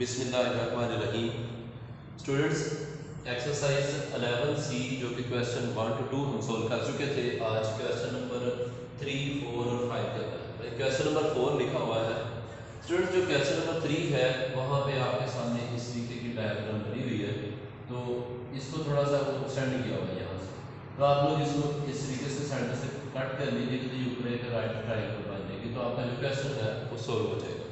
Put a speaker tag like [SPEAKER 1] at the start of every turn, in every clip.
[SPEAKER 1] बिस्मिल्लाहिर्रहमानिर्रहीम। Students, exercise 11C जो कि क्वेश्चन 1 to 2 हम सोल्व कर चुके थे। आज क्वेश्चन नंबर 3, 4 और 5 करना है। क्वेश्चन नंबर 4 लिखा हुआ है। स्टूडेंट्स, जो क्वेश्चन नंबर 3 है वहाँ पे आपके सामने इस तरीके की डायग्राम बनी हुई है, तो इसको थोड़ा सा एक्सटेंड किया हुआ है यहाँ से, तो आप लोग इसको इस तरीके से सेंटर से कट कर लीजिए तो ये ऊपर एक राइट ट्रायंगल बन जाएगी, तो आपका जो क्वेश्चन है वो सोल्व हो जाएगा।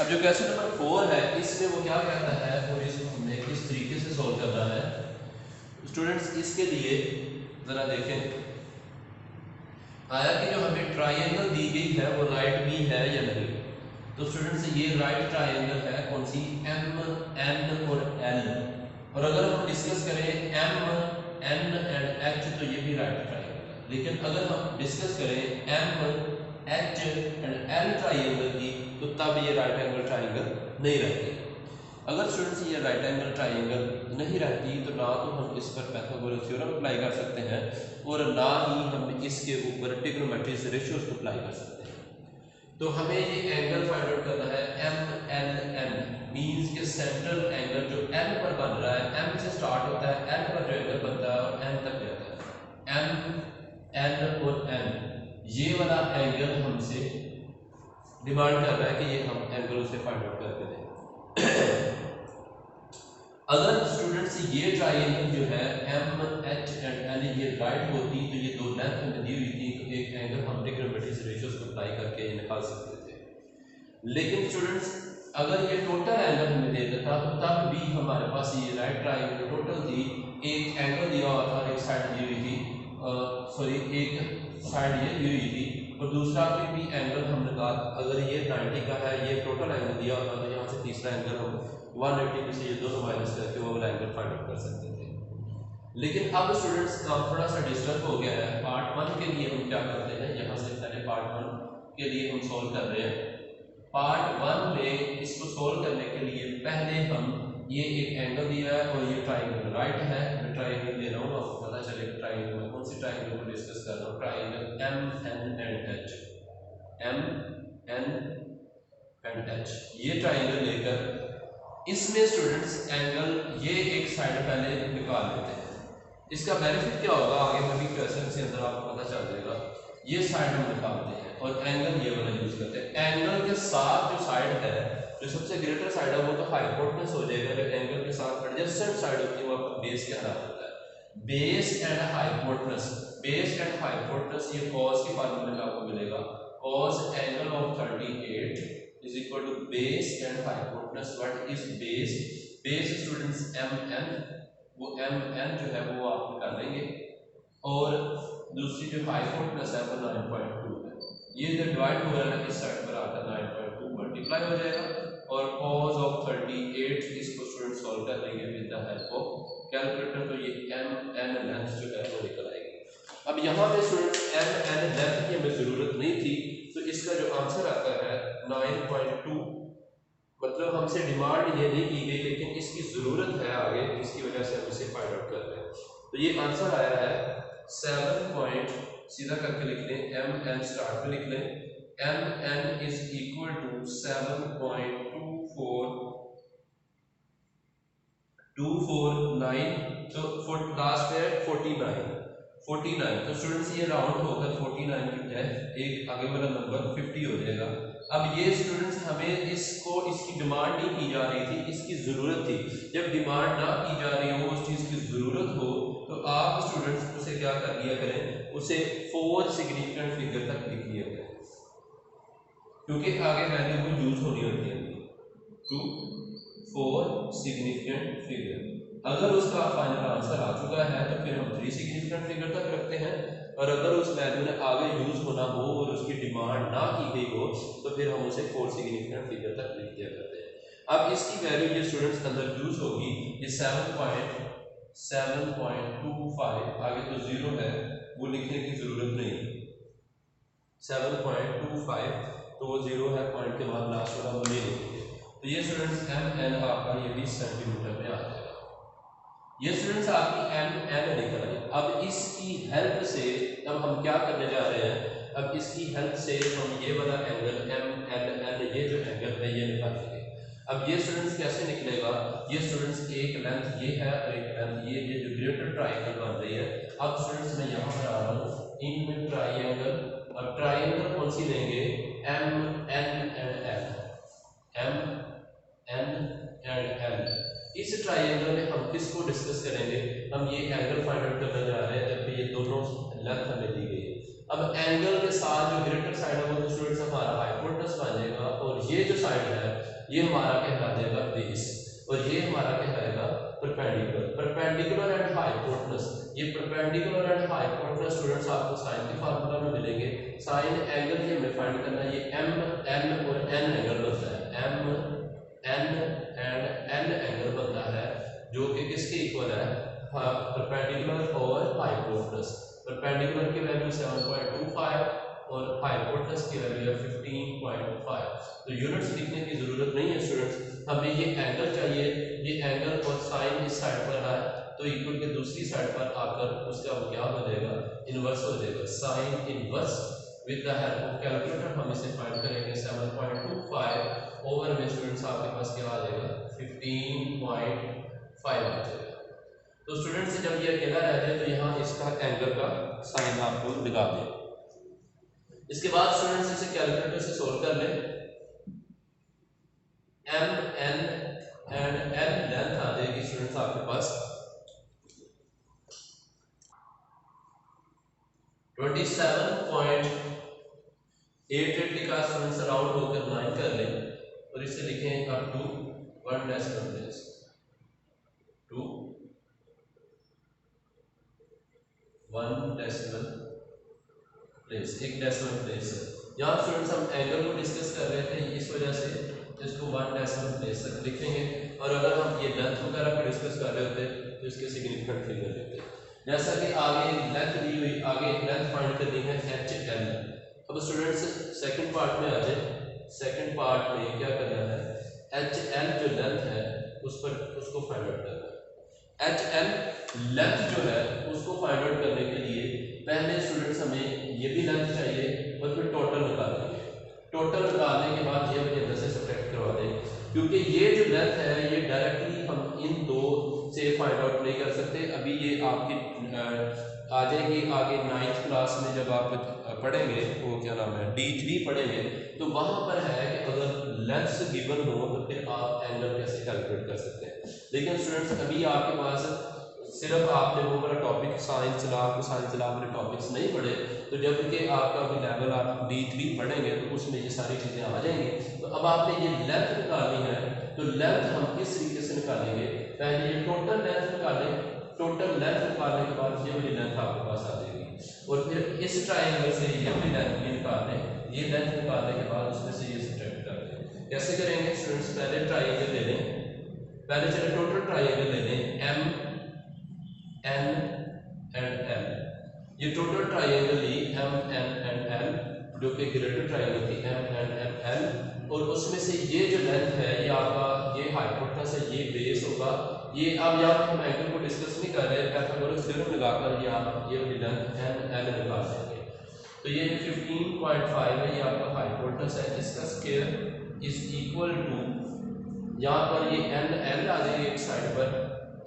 [SPEAKER 1] अब जो क्वेश्चन नंबर 4 है इसमें वो क्या कहता है और इसको हमने किस तरीके से सोल्व करना है। स्टूडेंट्स, इसके लिए जरा देखें आया कि जो हमें ट्रायंगल दी गई है वो राइट बी है या नहीं। तो स्टूडेंट्स, ये राइट ट्रायंगल है कौन सी, एम, एन और एल। और अगर हम डिस्कस करें एम, एन एंड एच तो ये भी राइट ट्रायंगल है, लेकिन अगर हम डिस्कस करें M, H and L triangle की तो तब ये राइट एंगल ट्रायंगल नहीं रहती। अगर स्टूडेंट्स ये राइट एंगल ट्रायंगल नहीं रहती तो ना तो हम इस पर पाइथागोरस थ्योरम अप्लाई कर सकते हैं और ना ही हम इसके ऊपर ट्रिग्नोमेट्रिक रेशियोज को अप्लाई कर सकते हैं। तो हमें ये एंगल फाइंड आउट करना है एम एल एन, मींस के सेंट्रल एंगल जो एन पर बन रहा है, एम से स्टार्ट होता है, एन पर जो एंगल बनता है और एन तक जाता है। एम, एन और एन, ये वाला एंगल हमसे डिमांड कर रहा है कि ये हम एंगल उसे फाइंड आउट करके दें। अगर स्टूडेंट्स ये ट्रायंगल जो है एम, एच एंड एल ये राइट होती तो ये दो लेंथ हमें दी हुई थी, तो एक एंगल हम ट्रिग्नोमेट्रिक रेशियोज को अप्लाई करके निकाल सकते थे। लेकिन स्टूडेंट्स, अगर ये टोटल एंगल हमें दे देता तो तब भी हमारे पास ये राइट ट्रायंगल टोटल थी, एक एंगल दिया हुआ था, एक साइड दी हुई थी, एक साइड ये दी हुई थी और दूसरा कोई भी एंगल हम निकाल, अगर ये 90 का है, ये टोटल एंगल दिया होता तो यहाँ से तीसरा एंगल हम 180 में से ये दोनों माइनस करके वो वाला एंगल फाइंड आउट कर सकते थे। लेकिन अब स्टूडेंट्स काम थोड़ा सा डिस्टर्ब हो गया है। पार्ट 1 के लिए हम क्या करते हैं, यहाँ से पहले पार्ट 1 के लिए हम सोल्व कर रहे हैं। पार्ट 1 में इसको सोल्व करने के लिए पहले हम ये एक एंगल दिया है और ये ट्रायंगल राइट है, मैं ट्रायंगल ले रहा हूँ, आपको पता चलेगा ट्रायंगल में कौन सी ट्रायंगल को डिस्कस कर रहा हूँ। Triangle M, N and H, M, N and H, ये ट्रायंगल लेकर इसमें स्टूडेंट्स एंगल ये एक साइड पहले निकाल लेते हैं। इसका बेनिफिट क्या होगा आगे में भी क्वेश्चन के अंदर आपको पता चल जाएगा। ये साइड हम निकालते हैं और एंगल ये वाला यूज करते हैं। एंगल के साथ जो साइड है, जो सबसे ग्रेटर साइड है वो तो हाइपोटेनस हो जाएगा, जो एंगल के साथ एडजेसेंट साइड होती है वो आपका बेस कहलाता होता है। Base and hypotenuse, base and hypotenuse ये cos के फार्मूले में आपको मिलेगा। cos angle of 38 is equal to base and hypotenuse. What is base? Base students M N, वो एम एन जो है वो आप निकाल लेंगे और दूसरी जो हाइपोटेनस है वो 9.2 है। ये जो डिवाइड हो रहा है इस साइड पर आकर 9.2 मल्टीप्लाई हो जाएगा और cos ऑफ 38 इसको स्टूडेंट सॉल्व कर लेंगे with the help of calculator, तो ये एम एन लेंथ जो है वो निकल आएगी। अब यहाँ पे स्टूडेंट्स एम एन लेंथ की हमें जरूरत नहीं थी, तो इसका जो आंसर आता है 9.2, मतलब हमसे डिमांड ये नहीं की गई लेकिन इसकी जरूरत है आगे, इसकी वजह से हम इसे फाइंड आउट कर रहे हैं। तो ये आंसर आया है 7 सीधा करके लिख लें, एम एन स्टार्ट में लिख लें, M N is equal to 7.249, तो लास्ट है 49। तो स्टूडेंट्स ये राउंड होकर 49 की बजाय एक आगे वाला नंबर 50 हो जाएगा। अब ये स्टूडेंट्स हमें इसको इसकी डिमांड नहीं की जा रही थी, इसकी ज़रूरत थी। जब डिमांड ना की जा रही हो, उस चीज़ की ज़रूरत हो, तो आप स्टूडेंट्स उसे क्या कर लिया करें, उसे 4 सिग्निफिकेंट फिगर तक लिख लिया करें, क्योंकि आगे वैल्यू को यूज होनी होती है। 2 4 सिग्निफिकेंट फिगर, अगर उसका फाइनल आंसर आ चुका है तो फिर हम 3 सिग्निफिकेंट फिगर तक रखते हैं, और अगर उस वैल्यू ने आगे यूज होना हो और उसकी डिमांड ना की गई हो तो फिर हम उसे 4 सिग्निफिकेंट फिगर तक लिख दिया करते हैं। अब इसकी वैल्यू ये स्टूडेंट्स अंदर यूज होगी, ये 7.25, आगे तो 0 है वो लिखने की जरूरत नहीं, 7.25 तो वो 0 है, पॉइंट के बाद लास्ट वाला वो नहीं लिखेंगे। तो ये स्टूडेंट्स एम एन आपका ये 20 सेंटीमीटर में आ जाएगा। ये स्टूडेंट्स आपकी एम एन निकल आई। अब इसकी हेल्प से अब हम क्या करने जा रहे हैं, अब इसकी हेल्प से हम ये वाला एंगल एम एल एन, ये जो एंगल है ये निकालेंगे। अब ये स्टूडेंट्स कैसे निकलेगा, ये स्टूडेंट्स एक लेंथ ये है और एक लेंथ ये जो ग्रेटर ट्राइंगल बन रही है। अब स्टूडेंट्स मैं यहाँ पर आ रहा हूँ इन ट्राइंगल, अब ट्राइंगल कौन सी लेंगे, M N and L, M N and L. इस ट्राइंगल में हम किसको डिस्कस करेंगे, हम ये एंगल फाइंड आउट करने जा रहे हैं जबकि ये दोनों लेंथ हमें दी गई है। अब एंगल के साथ जो ग्रेटर साइड है वो स्टूडेंट्स हमारा हाइपोटेनस बन जाएगा और ये जो साइड है ये हमारा कहला देगा बेस और ये हमारा कहलाएगा परपेंडिकुलर। परपेंडिकुलर एंड हाइपोटेनस, ये परपेंडिकुलर एंड हाइपोटेनस स्टूडेंट्स आपको साइन के फार्मूला में मिलेंगे। साइन एंगल ये हमें फाइंड करना है, ये एम एन और एन एंगल बनता है, M N and N angle बनता है जो कि किसके इक्वल है, परपेंडिकुलर और हाइपोटेनस। परपेंडिकुलर की वैल्यू 7.25 और हाइपोटेनस की वैल्यू है 15.5। तो यूनिट्स लिखने की जरूरत नहीं है स्टूडेंट्स, हमें ये एंगल चाहिए, ये एंगल और साइन इस साइड पर है तो इक्वल के दूसरी साइड पर आकर उसका क्या हो जाएगा, इनवर्स हो जाएगा। Sine inverse with the help of calculator हम इसे फाइंड करेंगे। 7.25 ओवर में स्टूडेंट्स आपके पास क्या आ जाएगा, 15.5 आ जाएगा। तो स्टूडेंट्स जब ये अकेला रह जाए तो यहाँ इसका एंगल का साइन आपको लगा दें। इसके बाद स्टूडेंट्स इसे कैलकुलेटर से सोल्व कर लें। M N and L length आ जाएगी स्टूडेंट्स आपके पास 27.88 लिखा स्टूडेंट्स, राउंड होकर 9 कर लें और इसे लिखें up to 1 decimal place to 1 decimal place, 1 decimal place है। यहाँ स्टूडेंट्स हम एंगल को डिस्कस कर रहे थे इस वजह से इसको 1 डेसिमल प्लेस तक लिखेंगे और अगर हम ये लेंथ वगैरह को डिस्कस कर रहे होते तो इसके सिग्निफिकेंट फिगर लेते। जैसा कि आगे लेंथ दी हुई, आगे लेंथ फाइंड करनी है एच एल। अब स्टूडेंट्स सेकंड पार्ट में आ जाए। सेकंड पार्ट में क्या करना है, एच एल जो लेंथ है उस पर उसको फाइंड आउट करना है। एच एल लेंथ जो है उसको फाइंड आउट करने के लिए पहले स्टूडेंट्स हमें ये भी लेंथ चाहिए और फिर टोटल निकालेंगे। टोटल निकालने के बाद ये मुझे 10 से सब्ट्रैक्ट करवा दें क्योंकि ये जो लेंथ है ये डायरेक्टली हम इन दो से फाइंड आउट नहीं कर सकते। अभी ये आपकी आ जाएगी आगे 9th क्लास में जब आप पढ़ेंगे वो क्या नाम है D3 पढ़ेंगे तो वहाँ पर है कि अगर लेंथ गिवन हो तो फिर आप एंगल कैसे कैलकुलेट कर सकते हैं। लेकिन स्टूडेंट्स अभी आपके पास सिर्फ आपने वो वाला टॉपिक साइंस लॉ वाले टॉपिक्स नहीं पढ़े तो जब कि आपका भी लेवल आप D3 पढ़ेंगे तो उसमें ये सारी चीज़ें आ जाएंगी। तो अब आपने ये लेंथ निकालनी है तो लेंथ हम किस तरीके से निकालेंगे, पहले ये टोटल लेंथ निकालें। टोटल लेंथ निकालने के बाद ये वाली लेंथ आपके पास आ जाएगी और फिर इस ट्राइंगल से ये वाली लेंथ भी निकाल लें। ये लेंथ निकालने के बाद उसमें से ये सब्ट्रैक्ट कर दें। कैसे करेंगे स्टूडेंट्स, पहले ट्राइंगल ले लें, पहले चले टोटल ट्राइंगल ले लें एम एन एंड एल। ये टोटल ट्राइंगल ली एम एन एंड एल जो कि ग्रेटर ट्राइंगल थी एम एन एंड एल और उसमें से ये जो लेंथ है ये आपका ये हाइपोटेनस है, ये बेस होगा। ये अब यहाँ पे हम एंगल को डिस्कस नहीं कर रहे, पाइथागोरस थ्योरम लगाकर ये आप ये वाली लेंथ एन एल निकाल देंगे। तो ये 15.5 है, ये आपका हाइपोटेनस है, इसका स्क्वायर इज इक्वल टू यहाँ पर ये एन एल आ जाएगी एक साइड पर,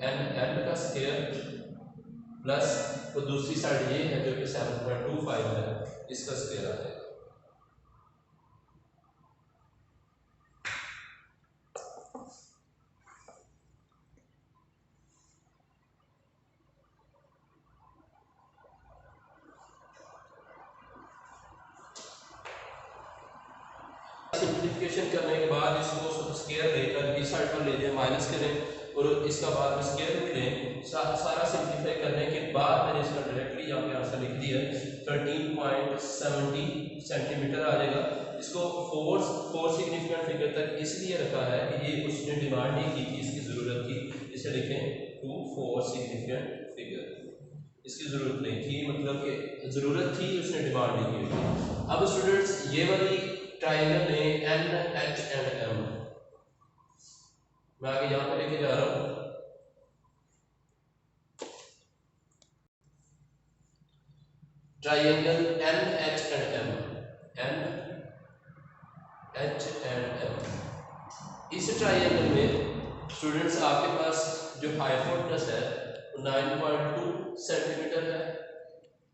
[SPEAKER 1] एन एल का स्क्वायर प्लस तो दूसरी साइड ये है जो कि 7.25 है, इसका स्क्वायर आ जाएगा। सिंप्लीफिकेशन करने के बाद इसको स्क्वायर लेकर इस साइड पर ले जाए, माइनस करें और इसका बाद में स्क्वायर रूट लें। सारा सिंप्लीफाई करने के बाद मैंने इसका डायरेक्टली यहाँ पे आंसर लिख दिया है 13.70 सेंटीमीटर आ जाएगा। इसको फोर सिग्निफिकेंट फिगर तक इसलिए रखा है कि ये उसने डिमांड नहीं की थी, इसकी ज़रूरत थी, इसे लिखें टू 4 सिग्निफिकेंट फिगर। इसकी ज़रूरत नहीं थी, मतलब कि ज़रूरत थी, उसने डिमांड नहीं की थी। अब स्टूडेंट्स ये वाली ट्राइंगल में एन एच एंड एम मैं आगे यहाँ पे लेके जा रहा हूँ। Triangle N H and M, N H and M, इस ट्राइंगल में स्टूडेंट्स आपके पास जो हाइपोटेनस है 9.2 सेंटीमीटर है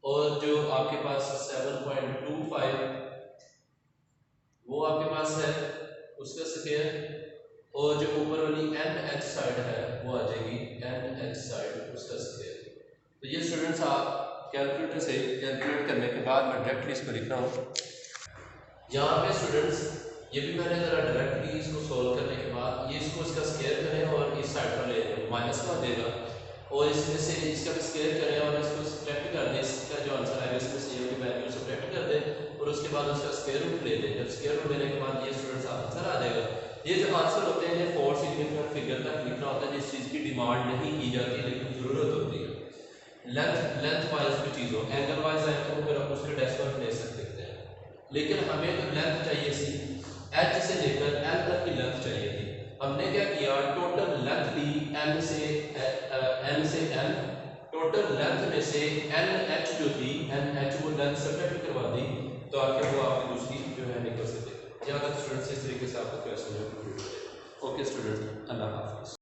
[SPEAKER 1] और जो आपके पास 7.25 वो आपके पास है उसका स्क्वायर, और जो ऊपर वाली NH साइड है वो आ जाएगी NH साइड उसका स्क्वायर। तो ये स्टूडेंट्स आप कैलकुलेटर से कैलकुलेट करने के बाद मैं डायरेक्टली इसको लिख रहा हूँ। यहाँ पे स्टूडेंट्स ये भी मैंने ज़रा डायरेक्टली इसको सोल्व करने के बाद ये इसको इसका स्क्वायर करें और इस साइड पर ले माइनस का देगा और इसमें से इसका भी स्क्वायर करें और इसको सब्ट्रैक्ट कर दें, इसका जो आंसर आएगा इसमें से ये की वैल्यू सब्ट्रैक्ट कर दें और उसके बाद उसका स्क्वायर रूट ले लें। जब स्क्वायर रूट लेने के बाद ये स्टूडेंट्स आंसर आ जाएगा। ये जो आंसर होते हैं ये 4 सिग्निफिकेंट फिगर तक लिखना होता है जिस चीज़ की डिमांड नहीं की जाती लेकिन ज़रूरत होती है। लेंथ वाइज कोई चीज़ हो, एंगल वाइज है तो फिर आप उसके डेसिमल ले सकते हैं, लेकिन हमें तो लेंथ चाहिए थी, H से लेकर L तक की लेंथ चाहिए थी। हमने क्या किया, टोटल लेंथ ली N से L, टोटल लेंथ में से NH जो थी NH वो लेंथ सब्ट्रैक्ट करवा दी तो आगे वो आपकी दूसरी जो है निकल सके। या स्टूडेंट्स इस तरीके से आपको क्वेश्चन जो कंप्लीट करें। ओके स्टूडेंट, अल्लाह हाफिज़।